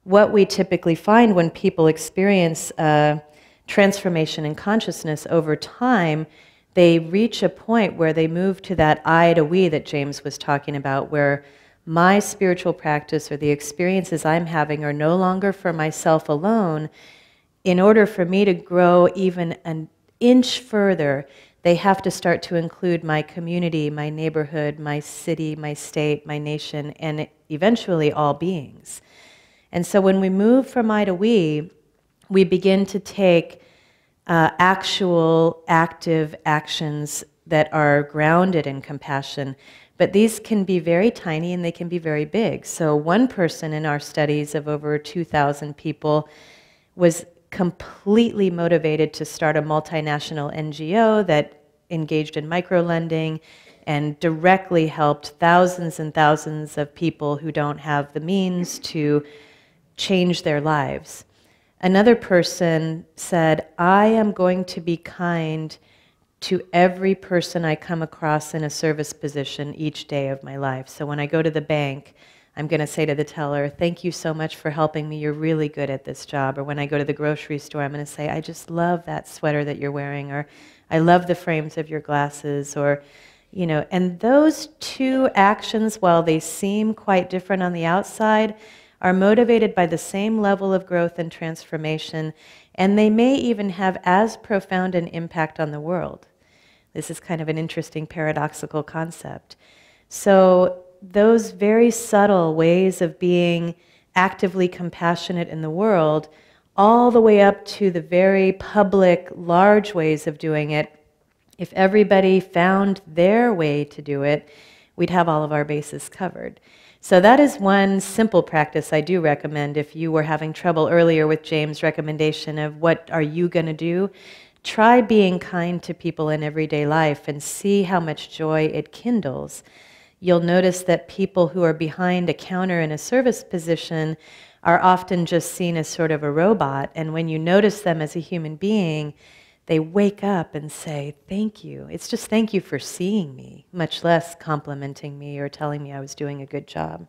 what we typically find when people experience transformation in consciousness over time, they reach a point where they move to that I to we that James was talking about, where my spiritual practice or the experiences I'm having are no longer for myself alone. In order for me to grow even an inch further, they have to start to include my community, my neighborhood, my city, my state, my nation, and eventually all beings. And so when we move from I to we begin to take actual, active actions that are grounded in compassion. But these can be very tiny and they can be very big. So one person in our studies of over 2,000 people was completely motivated to start a multinational NGO that engaged in microlending and directly helped thousands and thousands of people who don't have the means to change their lives. Another person said, I am going to be kind to every person I come across in a service position each day of my life. So when I go to the bank, I'm going to say to the teller, thank you so much for helping me, you're really good at this job. Or when I go to the grocery store, I'm going to say, I just love that sweater that you're wearing, or I love the frames of your glasses, or, you know, and those two actions, while they seem quite different on the outside, are motivated by the same level of growth and transformation, and they may even have as profound an impact on the world. This is kind of an interesting paradoxical concept. So those very subtle ways of being actively compassionate in the world, all the way up to the very public, large ways of doing it, if everybody found their way to do it, we'd have all of our bases covered. So that is one simple practice I do recommend if you were having trouble earlier with James' recommendation of what are you going to do. Try being kind to people in everyday life and see how much joy it kindles. You'll notice that people who are behind a counter in a service position are often just seen as sort of a robot, and when you notice them as a human being, they wake up and say, thank you. It's just thank you for seeing me, much less complimenting me or telling me I was doing a good job.